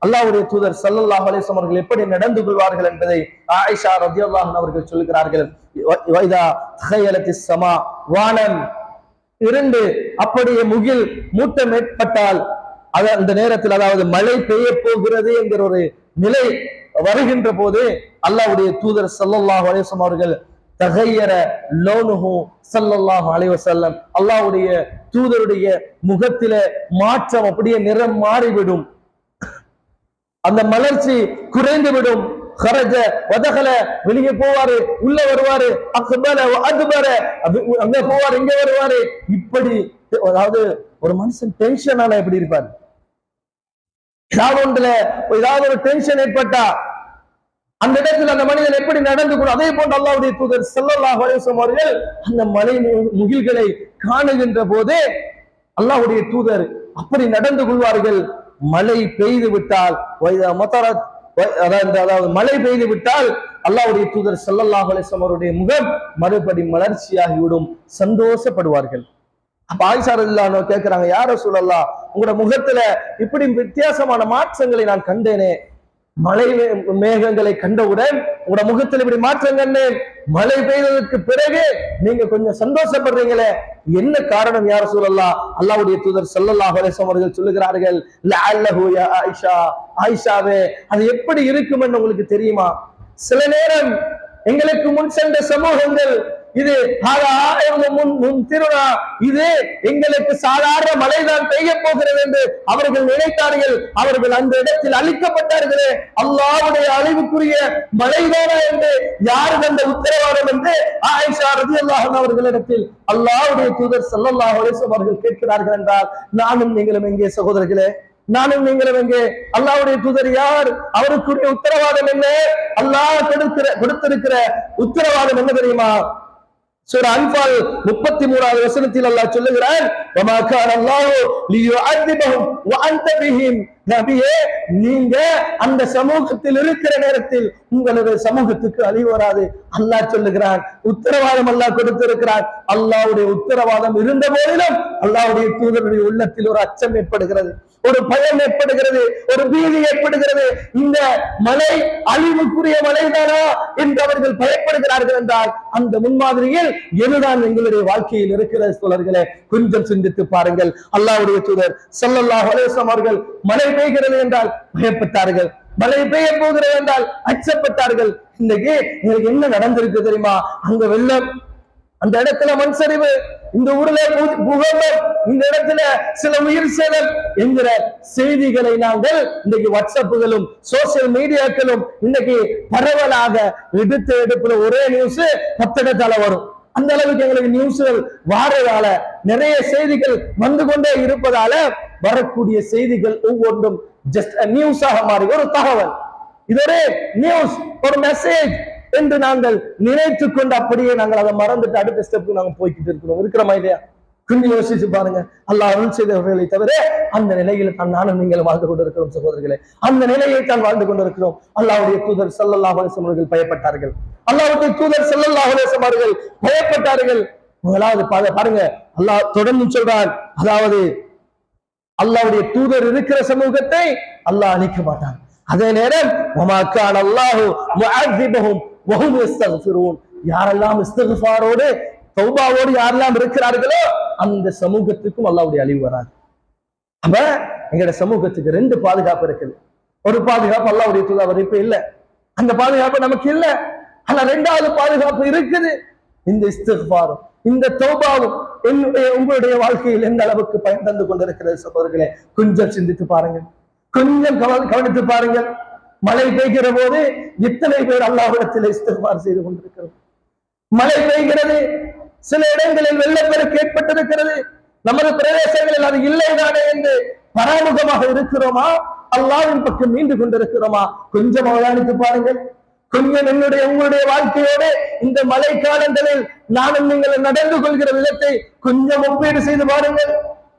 அல்லாஹ்வுடைய தூதர் ஸல்லல்லாஹு அலைஹி வஸல்லம் அவர்கள் எப்படி நடந்து கொள்வார்கள் என்பதை ஆயிஷா ரலியல்லாஹு அன்ஹா அவர்கள் சொல்கிறார்கள். வைதா தஹயலத்திஸ் ஸமா, வானம் இருண்டு அப்படியே முகில் மூட்டம் ஏற்பட்டால் அந்த நேரத்தில், அதாவது மழை பெய்ய போகிறது என்கிற ஒரு நிலை வருகின்ற போது அல்லாஹ்வுடைய தூதர் ஸல்லல்லாஹு அலைஹி வஸல்லம் அவர்கள் தஹய்யர லௌனுஹு ஸல்லல்லாஹு அலைஹி வஸல்லம், அல்லாஹ்வுடைய தூதருடைய முகத்தில மாற்றம், அப்படியே நிறம் மாறிவிடும், அந்த மலர்ச்சி குறைந்து விடும். ஹரஜ வதகல, வெளியே போவாரு, உள்ள வருவாரு, அக்பர அதுபர, அங்க போவாரு, இங்க வருவாரு. இப்படி, அதாவது ஒரு மனுஷன் டென்ஷன் ஆனா எப்படி இருப்பாரு, ஏதாவது ஒரு டென்ஷன் ஏற்பட்டா அந்த இடத்துல அந்த மனிதன் எப்படி நடந்து கொள்ளும். அதே போன்று அல்லாஹ்வுடைய தூதர் ஸல்லல்லாஹு அலைஹி வஸல்லம் அவர்கள் அந்த மலை முகில்களை காணுகின்ற போது அல்லாஹ்வுடைய தூதர் அப்படி நடந்து கொள்வார்கள். மழை பெய்து விட்டால், அதாவது மழை பெய்து விட்டால் அல்லாஹ்வுடைய தூதர் ஸல்லல்லாஹு அலைஹி வஸல்லம் அவருடைய முகம் மறுபடி மலர்ச்சியாகிவிடும், சந்தோஷப்படுவார்கள். அப்ப ஆயிஷா ரலியல்லாஹு அன்ஹா கேட்கிறாங்க, யா ரசூலல்லாஹ், உங்களோட முகத்துல இப்படி வித்தியாசமான மாற்றங்களை நான் கண்டேனே, மழை மேகங்களை கண்டவுடன் உங்களோட முகத்தில் இப்படி மாற்றம் கண்டேன், மழை பெய்ததற்கு பிறகு நீங்க கொஞ்சம் சந்தோஷப்படுறீங்களே, என்ன காரணம் யா ரசூலல்லாஹ்? அல்லாஹ்வுடைய தூதர் ஸல்லல்லாஹு அலைஹி வஸல்லம் அவர்கள் சொல்லுகிறார்கள், லஅல்லஹு யா ஆயிஷா, ஆயிஷாவே, அது எப்படி இருக்கும் என்று உங்களுக்கு தெரியுமா? சில நேரம் எங்களுக்கு முன் சென்ற சமூகங்கள் இது இது எங்களுக்கு சாதாரண மழைதான் பெய்ய போகிறது என்று அவர்கள் நினைத்தார்கள். அவர்கள் அந்த இடத்தில் அழிக்கப்பட்டார்களே, அல்லாஹ்வுடைய அழிவுக்குரிய மழைதானா என்று யாரு தந்த உத்தரவாதம் என்று ஆயிஷா ரலியல்லாஹு அன்ஹா அவர்களிடத்தில் அல்லாஹ்வுடைய தூதர் ஸல்லல்லாஹு அலைஹி வஸல்லம் அவர்கள் கேட்கிறார்கள் என்றால், நானும் நீங்களும் எங்கே சகோதரர்களே, நானும் நீங்களும் எங்கே? அல்லாஹ்வுடைய தூதர் யார், அவருக்குரிய உத்தரவாதம் என்ன? அல்லாஹ் கொடுத்திருக்கிற உத்தரவாதம் என்ன தெரியுமா? சூரா அன்ஃபால் 33வது வசனத்தில் அல்லாஹ் சொல்லுகிறார், வமா கான அல்லாஹு லியுஅذிபஹும் வஅன்த பிஹிம். நபியே, நீங்க அந்த சமூகத்தில் இருக்கிற நேரத்தில் உங்களுடைய சமூகத்துக்கு அழிவு வராது. அல்லாஹ் சொல்லுகிறான், உத்தரவாதம் அல்லாஹ் கொடுத்திருக்கிறான். அல்லாஹ்வுடைய உத்தரவாதம் இருந்த போதிலும் அல்லாஹ்வுடைய தூதருடைய உள்ளத்தில் ஒரு அச்சம் ஏற்படுகிறது, ஒரு பயம் ஏற்படுகிறது, ஒரு பீதி ஏற்படுகிறது. இந்த மலை அழிவுக்குரிய மலைதானா என்று அவர்கள் பயப்படுகிறார்கள் என்றால் அந்த முன்மாதிரியில் எதுதான் எங்களுடைய வாழ்க்கையில் இருக்கிற தோழர்களே, கொஞ்சம் சிந்தித்து பாருங்கள். அல்லாஹ்வுடைய தூதர் ஸல்லல்லாஹு அலைஹி வஸல்லம் அவர்கள் மழை பெய்கிறது என்றால் பயப்பட்டார்கள், மழை பெய்ய போகிறது என்றால் அச்சப்பட்டார்கள். இன்னைக்கு உங்களுக்கு என்ன நடந்திருக்கு தெரியுமா? அங்க வெள்ளம், அந்த இடத்துல மண் சரிவு, இந்த ஊர்ல பூகம்பம், இந்த இடத்துல சில உயிர் சேதம் என்கிற செய்திகளை நாங்கள் இன்னைக்கு வாட்ஸ்அப்புகளும் சோசியல் மீடியாக்களும் இன்னைக்கு பரவலாக எடுப்புல ஒரே நியூஸ் 10 இடத்தால வரும். அந்த அளவுக்கு எங்களுக்கு நியூஸ்கள் வாரதால, நிறைய செய்திகள் வந்து கொண்டே இருப்பதால வரக்கூடிய செய்திகள் ஒவ்வொன்றும் ஜஸ்ட் நியூஸாக மாறி ஒரு தகவல், இது ஒரு நியூஸ், ஒரு மெசேஜ் என்று நாங்கள் நினைத்து கொண்டு அப்படியே நாங்கள் அதை மறந்துட்டு அடுத்த ஸ்டெப்புக்கு நாங்கள் போய்கிட்டு இருக்கிறோம். இருக்கிறோமா இல்லையா? கொஞ்சம் யோசிச்சு பாருங்க. அல்லாஹ் அருள் செய்தவர்களை தவிர அந்த நிலையில தான் நானும் நீங்கள் வாழ்ந்து கொண்டிருக்கிறோம் சகோதரர்களே. அந்த நிலையை தான் வாழ்ந்து கொண்டிருக்கிறோம். அல்லாஹ்வுடைய தூதர் ஸல்லல்லாஹு அலைஹி வஸல்லம் அவர்கள் பயப்பட்டார்கள். அல்லாஹ்வுடைய தூதர் ஸல்லல்லாஹு அலைஹி வஸல்லம் அவர்கள் பயப்பட்டார்கள். முதலாவது பாருங்க, அல்லாஹ் தொடர்ந்து சொல்றான், அதாவது அல்லாஹ்வுடைய தூதர் இருக்கிற சமூகத்தை அல்லாஹ் அழிக்க மாட்டான். அதே நேரம் வமா கான அல்லாஹு முஅذிபஹும் வஹும் யஸ்தக்ஃபிரூன். யாரெல்லாம் இஸ்திக்ஃபாரோடு தௌபாவோடு யாரெல்லாம் இருக்கிறார்களோ அந்த சமூகத்துக்கும் அல்லாஹ்வுடைய அழிவு வராது. அப்ப எங்கட சமூகத்துக்கு 2 பாதுகாப்பு இருக்குது. ஒரு பாதுகாப்பு அல்லாஹ்வுடைய தூதர் இப்ப இல்ல, அந்த பாதுகாப்பு நமக்கு இல்ல. ஆனா 2வது பாதுகாப்பு இருக்குது. இந்த இஸ்திக்ஃபாரும் இந்த தௌபாவும் உங்களுடைய வாழ்க்கையில் எந்த அளவுக்கு பயன் தந்து கொண்டிருக்கிறது சகோதரர்களே, கொஞ்சம் சிந்தித்து பாருங்க, கொஞ்சம் கவனித்து பாருங்கள். மழை பெய்கிற போது எத்தனை பேர் அல்லாஹ்விடத்தில் இஸ்திக்ஃபார் செய்து கொண்டிருக்கிறோம். மழை பெய்கிறது, சில இடங்களில் வெள்ளப்பெருக்கு ஏற்பட்டிருக்கிறது, நமது பிரதேசங்களில் அது இல்லைதானே என்று பராமுகமாக இருக்கிறோமா? அல்லாஹ்வின் பக்கம் மீண்டு கொண்டிருக்கிறோமா? கொஞ்சம் அவதானித்து பாருங்கள். கொஞ்சம் உங்களுடைய வாழ்க்கையோடு இந்த மழை காலங்களில் நானும் நீங்கள் நடந்து கொள்கிற விதத்தை கொஞ்சம் ஒப்பீடு செய்து பாருங்கள்.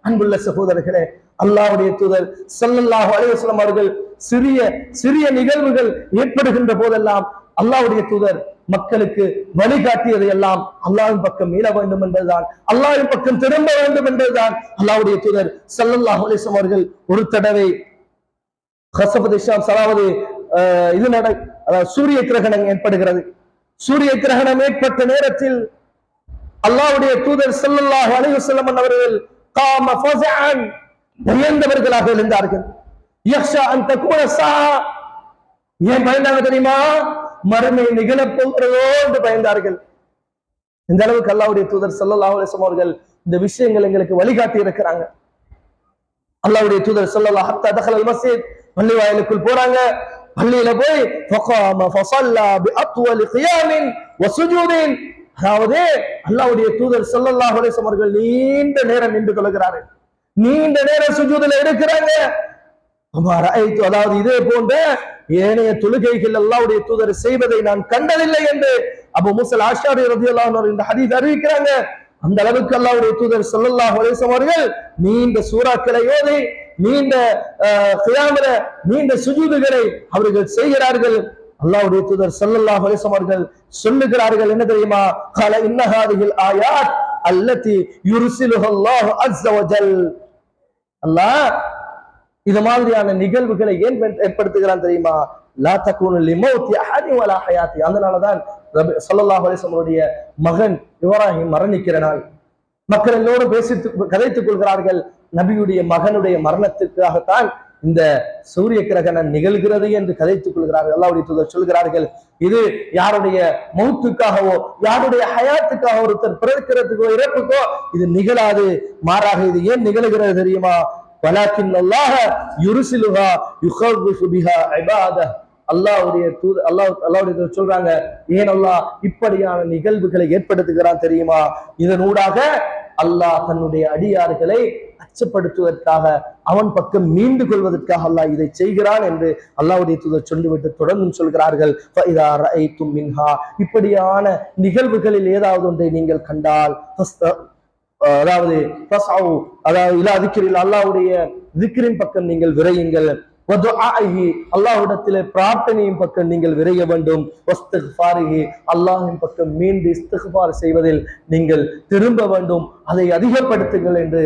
அன்புள்ள சகோதரர்களே, அல்லாஹ்வுடைய தூதர் ஸல்லல்லாஹு அலைஹி வஸல்லம் அவர்கள் சிறிய சிறிய நிகழ்வுகள் ஏற்படுகின்ற போதெல்லாம் அல்லாஹ்வுடைய தூதர் மக்களுக்கு வழிகாட்டியதை எல்லாம் அல்லாஹ்வின் பக்கம் மீள வேண்டும் என்பதுதான், அல்லாஹ்வின் பக்கம் திரும்ப வேண்டும் என்பதுதான். அல்லாஹ்வுடைய தூதர் ஸல்லல்லாஹு அலைஹி வஸல்லம் அவர்கள் ஒரு தடவை சூரிய கிரகணம் ஏற்படுகிறது. சூரிய கிரகணம் ஏற்பட்ட நேரத்தில் அல்லாஹ்வுடைய தூதர் ஸல்லல்லாஹு அலைஹி வஸல்லம் அவர்கள் காம ஃபஸஅன், பயந்தவர்களாக எழுந்தார்கள். யக்ஷா அன் தகுன ஸாஅ, ஏன் பயந்தாங்க தெரியுமா? மறுமை நிகழப் போகிறதோ என்று பயந்தார்கள். இந்த அளவுக்கு அல்லாஹ்வுடைய தூதர் ஸல்லல்லாஹு அலைஹி வஸல்லம் அவர்கள் இந்த விஷயங்கள் எங்களுக்கு வழிகாட்டி இருக்கிறாங்க. அல்லாஹ்வுடைய தூதர் ஸல்லல்லாஹு ஹத்தா தഖல் மஸ்ஜித், பள்ளி வாயிலுக்குள் போறாங்க. பள்ளியில போய் ஃபகாம ஃபஸல்லா பிஅத்வல் கியாமின் வஸுஜூதின், அதாவது அல்லாஹ்வுடைய தூதர் ஸல்லல்லாஹு அலைஹி வஸல்லம் அவர்கள் நீண்ட நேரம் நின்று தொழுகிறார்கள், நீண்ட நேரம் சுஜூதுல இருக்கிறாங்க. அதாவது இதே போன்ற ஏனைய தொழுகைகள் அல்லாஹ்வுடைய தூதர் செய்வதை நான் கண்டதில்லை என்று அபூ மூஸா அல்-அஷ்அரி ரலியல்லாஹு அன்ஹு இந்த ஹதீஸ் அறிவிக்கிறாங்க. அந்த அளவுக்கு அல்லாஹ்வுடைய தூதர் ஸல்லல்லாஹு அலைஹி வஸல்லம் அவர்கள் நீண்ட சூறாக்களை ஓதி நீண்ட கியாமல நீண்ட சுஜூதுகளை அவர்கள் செய்கிறார்கள். அல்லாஹ்வுடைய தூதர் ஸல்லல்லாஹு அலைஹி வஸல்லம் அவர்கள் சொல்லுகிறார்கள், என்ன தெரியுமா? قال ان هذه الايات التي يرسلها الله عز وجل. அல்லாஹ் இது மாதிரியான நிகழ்வுகளை ஏன் ஏற்படுத்துகிறான் தெரியுமா? லா தகுனு லிமௌத்தி அஹதி வலா ஹயாத்தி. அதனாலதான் ஸல்லல்லாஹு அலைஹி வஸல்லம் அவருடைய மகன் இப்ராஹிம் மரணிக்கிற நாள் மக்கள் எல்லோரும் கதைத்துக் கொள்கிறார்கள். நபியுடைய மகனுடைய மரணத்திற்காகத்தான் இந்த சூரிய கிரகணம் நிகழ்கிறது என்று கதைத்துக் கொள்கிறார்கள். அல்லாஹ்வுடைய தூதர் சொல்கிறார்கள், இது யாருடைய மௌத்துக்காகவோ யாருடைய ஹயாத்துக்காக ஒருத்தர் பிறக்கிறதுக்கோ இறப்புக்கோ இது நிகழாது. மாறாக இது ஏன் நிகழ்கிறது தெரியுமா? வலாக்கின் அல்லாஹ் யுர்சிலுஹா யுகவ்விஃபு பிஹா இபாதஹ். அல்லாஹ்வுடைய தூதர் அல்லாஹ்வுடைய தூதர் சொல்றாங்க, ஏன் அல்லாஹ் இப்படியான நிகழ்வுகளை ஏற்படுத்துகிறான் தெரியுமா? இதனூடாக அல்லாஹ் தன்னுடைய அடியார்களை அச்சப்படுத்துவதற்காக, அவன் பக்கம் மீண்டு கொள்வதற்காக அல்லாஹ் இதை செய்கிறான் என்று அல்லாஹ்வுடைய தூதர் சொல்லிவிட்டு தொடர்ந்து சொல்கிறார்கள், ஃபஇதா ரஅய்தும் மின்ஹா, இப்படியான நிகழ்வுகளில் ஏதாவது ஒன்றை நீங்கள் கண்டால் அதாவது அதாவது இலா திக்ரில் அல்லாஹ்வுடைய திக்ரின் பக்கம் நீங்கள் விரையுங்கள், அல்லாஹ்விடத்திலே பிரார்த்தனையின் பக்கம் நீங்கள் விரைய வேண்டும், அல்லாஹ்வின் பக்கம் மீண்டு இஸ்திக்ஃபார் செய்வதில் நீங்கள் திரும்ப வேண்டும், அதை அதிகப்படுத்துங்கள் என்று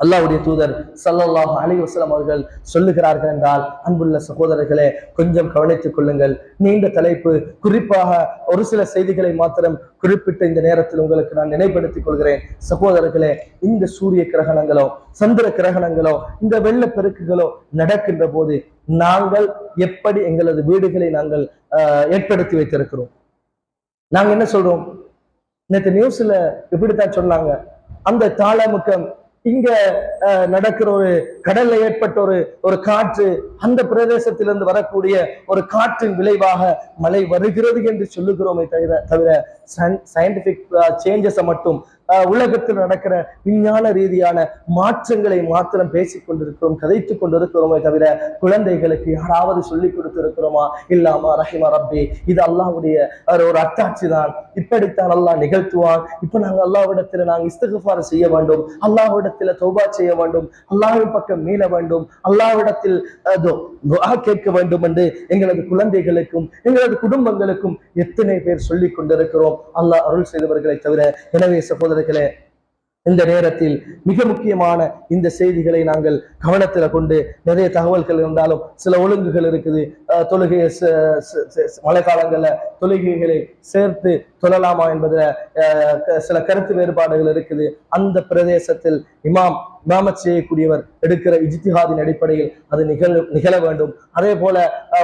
அல்லாஹ்வுடைய தூதர் ஸல்லல்லாஹு அலைஹி வஸல்லம் அவர்கள் சொல்லுகிறார்கள் என்றால், அன்புள்ள சகோதரர்களே, கொஞ்சம் கவனித்துக் கொள்ளுங்கள். நீண்ட தலைப்பு, குறிப்பாக ஒரு சில செய்திகளை மாத்திரம் குறிப்பிட்ட இந்த நேரத்தில் உங்களுக்கு நான் நினைப்படுத்திக் கொள்கிறேன். சகோதரர்களே, இந்த சூரிய கிரகணங்களோ சந்திர கிரகணங்களோ இந்த வெள்ளப்பெருக்குகளோ நடக்கின்ற போது நாங்கள் எப்படி எங்களது வீடுகளை நாங்கள் ஏற்படுத்தி வைத்திருக்கிறோம்? நாங்க என்ன சொல்றோம்? நேற்று நியூஸ்ல இப்படித்தான் சொன்னாங்க, அந்த தாளமுக்கம் இங்க நடக்கிற ஒரு கடல்ல ஏற்பட்ட ஒரு காற்று, அந்த பிரதேசத்திலிருந்து வரக்கூடிய ஒரு காற்றின் விளைவாக மழை வருகிறது என்று சொல்லுகிறோமே தவிர சயின்டிபிக் சேஞ்சஸை மட்டும், உலகத்தில் நடக்கிற விஞ்ஞான ரீதியான மாற்றங்களை மாத்திரம் பேசிக் கொண்டிருக்கிறோம், கதைத்துக் கொண்டிருக்கிறோமே தவிர குழந்தைகளுக்கு யாராவது சொல்லிக் கொடுத்திருக்கிறோமா? இல்லாமா ரஹிமா ரப்பி, இது அல்லாஹ்வுடைய ஒரு அத்தாட்சி தான், இப்படித்தான் அல்லாஹ் நிகழ்த்துவான். இப்ப நாங்க அல்லாஹ்விடத்துல நாங்க இஸ்திக்ஃபார் செய்ய வேண்டும், அல்லாஹ்விடத்துல தௌபா செய்ய வேண்டும், அல்லாஹ்வின் பக்கம் மீள வேண்டும், அல்லாஹ்விடத்தில் துஆ கேட்க வேண்டும் என்று எங்களது குழந்தைகளுக்கும் எங்களது குடும்பங்களுக்கும் எத்தனை பேர் சொல்லிக் கொண்டிருக்கிறோம், அல்லாஹ் அருள் செய்தவர்களை தவிர. எனவே சகோதரர்களே, இந்த நேரத்தில் மிக முக்கியமான இந்த செய்திகளை நாங்கள் கவனத்தில் கொண்டு, நிறைய தகவல்கள் இருந்தாலும் சில ஒழுங்குகள் இருக்குது. தொழுகையை மழை காலங்கள்ல தொழுகைகளை சேர்த்து தொழலாமா என்பதுல சில கருத்து வேறுபாடுகள் இருக்குது. அந்த பிரதேசத்தில் இமாமத் செய்யக்கூடியவர் எடுக்கிற இஜ்திஹாதின் அடிப்படையில் அது நிகழ வேண்டும். அதே போல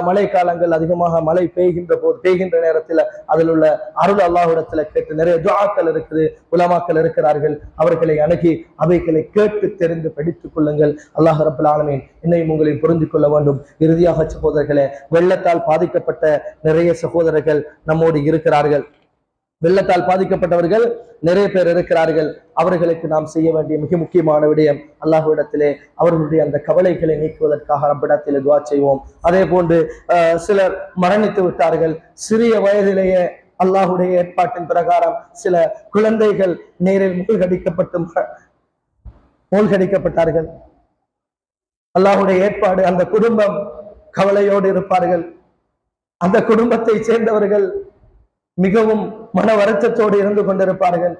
மழை காலங்கள் அதிகமாக மழை பெய்கின்ற நேரத்தில் அதில் உள்ள அருள் அல்லாஹ்விடத்துல கேட்டு நிறைய துஆக்கள் இருக்குது, உலமாக்கள் இருக்கிறார்கள், அவர்களை அணுகி அவைகளை கேட்டு தெரிந்து படித்துக் கொள்ளுங்கள். அல்லாஹ் ரப்பல் ஆலமீன் என்னையும் உங்களையும் புரிந்து கொள்ள வேண்டும். இறுதியாக சகோதரர்களே, வெள்ளத்தால் பாதிக்கப்பட்ட நிறைய சகோதரர்கள் நம்மோடு இருக்கிறார்கள். வெள்ளத்தால் பாதிக்கப்பட்டவர்கள் நிறைய பேர் இருக்கிறார்கள். அவர்களுக்கு நாம் செய்ய வேண்டிய மிக முக்கியமான விடயம், அல்லாஹ்விடத்திலே அவர்களுடைய அந்த கவலைகளை நீக்குவதற்காக ரப்பிடத்திலே துஆ செய்வோம். அதே போன்று சிலர் மரணித்து விட்டார்கள். சிறிய வயதிலேயே அல்லாஹ்வுடைய ஏற்பாட்டின் பிரகாரம் சில குழந்தைகள் நீரில் மூழ்கடிக்கப்பட்டார்கள். அல்லாஹ்வுடைய ஏற்பாடு, அந்த குடும்பம் கவலையோடு இருப்பார்கள். அந்த குடும்பத்தை சேர்ந்தவர்கள் மிகவும் மன வருத்தத்தோடு இருந்து கொண்டிருப்பார்கள்.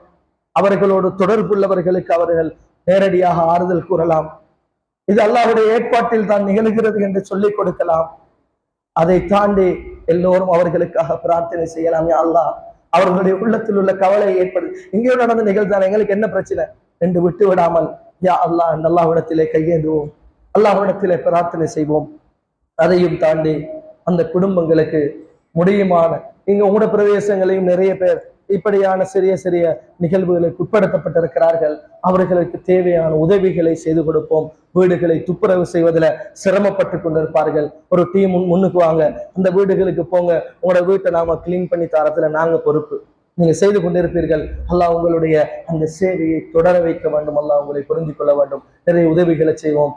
அவர்களோடு தொடர்புள்ளவர்களுக்கு அவர்கள் நேரடியாக ஆறுதல் கூறலாம். இது அல்லாஹ்வுடைய ஏற்பாட்டில் தான் நிகழ்கிறது என்று சொல்லிக் கொடுக்கலாம். அதை தாண்டி எல்லோரும் அவர்களுக்காக பிரார்த்தனை செய்யலாம். யா அல்லாஹ், அவர்களுடைய உள்ளத்தில் உள்ள கவலை ஏற்படுது, இங்கே நடந்த நிகழ்தான், எங்களுக்கு என்ன பிரச்சனை என்று விட்டு விடாமல் யா அல்லாஹ் அந்த அல்லாஹ்விடத்திலே கையேந்துவோம், அல்லாஹ்விடத்திலே பிரார்த்தனை செய்வோம். அதையும் தாண்டி அந்த குடும்பங்களுக்கு முடியுமான, இங்க உங்களோட பிரதேசங்களையும் நிறைய பேர் இப்படியான சிறிய சிறிய நிகழ்வுகளுக்கு உட்படுத்தப்பட்டிருக்கிறார்கள். அவர்களுக்கு தேவையான உதவிகளை செய்து கொடுப்போம். வீடுகளை துப்புரவு செய்வதில் சிரமப்பட்டு கொண்டிருப்பார்கள். ஒரு டீம் முன்னுக்கு வாங்க, அந்த வீடுகளுக்கு போங்க, உங்களோட வீட்டை நாம கிளீன் பண்ணி தரத்துல நாங்க பொறுப்பு, நீங்க செய்து கொண்டிருப்பீர்கள். அல்லாஹ் உங்களுடைய அந்த சேவையை தொடர வைக்க வேண்டும். அல்லாஹ் உங்களை புரிந்து கொள்ள வேண்டும். நிறைய உதவிகளை செய்வோம்.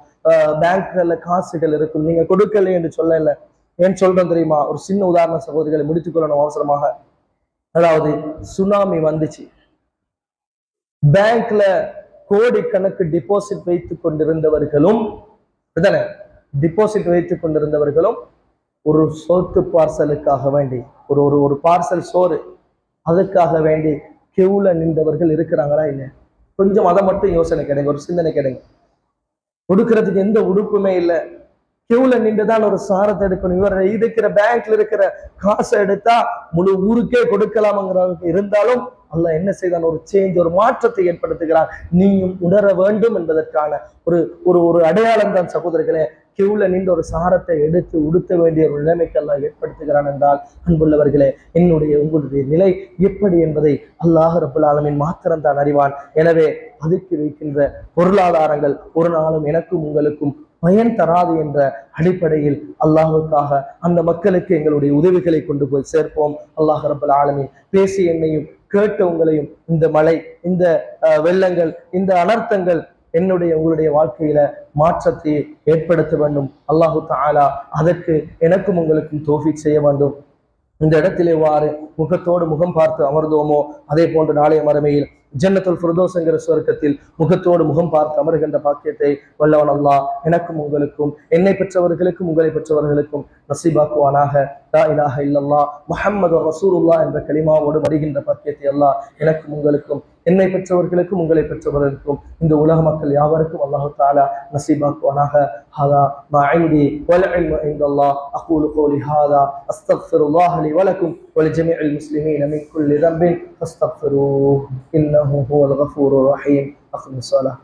பேங்க்ல காசுகள் இருக்கும், நீங்க கொடுக்கல என்று சொல்லல. ஏன் சொல்றோம் தெரியுமா? ஒரு சின்ன உதாரண சகோதரிகளை முடித்துக் கொள்ளணும் அவசரமாக. அதாவது சுனாமி வந்துச்சு, பேங்க்ல கோடிக்கணக்கு டிபாசிட் வைத்துக் கொண்டிருந்தவர்களும் ஒரு சோத்து பார்சலுக்காக வேண்டி, ஒரு பார்சல் சோறு, அதுக்காக வேண்டி கியூல நின்றவர்கள் இருக்கிறாங்களா இல்லை? கொஞ்சம் அதை மட்டும் யோசனை கிடைங்க, ஒரு சிந்தனை கிடைங்க. கொடுக்கறதுக்கு எந்த உடுப்புமே இல்லை, கியூல நின்றுதான் ஒரு சாரத்தை எடுக்கணும். இவர் இருக்கிற பேங்க்ல இருக்கிற காசை எடுத்தா முழு ஊருக்கே கொடுக்கலாம்ங்கிறவங்க இருந்தாலும் அல்லாஹ் என்ன செய்தான்? ஒரு சேஞ்ச், ஒரு மாற்றத்தை ஏற்படுத்துகிறான். நீயும் உணர வேண்டும் என்பதற்கான ஒரு அடையாளம் தான் சகோதரர்களே. கியூல நின்று ஒரு சாரத்தை எடுத்து உடுத்த வேண்டிய ஒரு நிலைமைக்கு அல்லாஹ் ஏற்படுத்துகிறான் என்றால், அன்புள்ளவர்களே, உங்களுடைய நிலை எப்படி என்பதை அல்லாஹ் ரப்பல் ஆலமீன் மாத்திரம் தான் அறிவான். எனவே அதுக்கு வைக்கின்ற பொருளாதாரங்கள் ஒரு நாளும் எனக்கும் உங்களுக்கும் பயன் தராது என்ற அடிப்படையில் அல்லாஹுக்காக அந்த மக்களுக்கு எங்களுடைய உதவிகளை கொண்டு போய் சேர்ப்போம். அல்லாஹ் ரப்பல் ஆலமீன் பேசி என்னையும் கேட்ட உங்களையும் இந்த மழை, இந்த வெள்ளங்கள், இந்த அனர்த்தங்கள் உங்களுடைய வாழ்க்கையில மாற்றத்தை ஏற்படுத்த வேண்டும். அல்லாஹு தஆலா அதற்கு எனக்கும் உங்களுக்கும் தௌஃபீக் செய்ய வேண்டும். இந்த இடத்திலே வாறு முகத்தோடு முகம் பார்த்து அமர்ந்தோமோ அதே போன்று நாளைய மறுமையில் ஜன்னத்துல் ஃபிர்தௌஸ் என்கிற சுவர்க்கத்தில் முகத்தோடு முகம் பார்த்து அமருகின்ற பாக்கியத்தை வல்லவன் அல்லாஹ் எனக்கும் உங்களுக்கும், என்னை பெற்றவர்களுக்கும் உங்களை பெற்றவர்களுக்கும் நசீபாக்குவானாக. லா இலாஹ இல்லல்லாஹ் முஹம்மது ரசூலுல்லாஹ் என்ற கலிமாவோடு வருகின்ற பாக்கியத்தை அல்லாஹ் எனக்கும் உங்களுக்கும், என்னை பெற்றவர்களுக்கும் உங்களை பெற்றவர்களுக்கும், இந்த உலக மக்கள் யாவருக்கும் அல்லாஹு தஆலா நசீபாக்குவானாக. ஹாதா மா இன்தி வல் இல்மு இன்தல்லாஹ். அகூலு கௌலி ஹாதா அஸ்தக்ஃபிருல்லாஹ லி வ லக்கும் வ லிஜமீஇல் முஸ்லிமீன மின் குல்லி ذنب فاستغفروه إنه هو الغفور الرحيم. أقم الصلاة.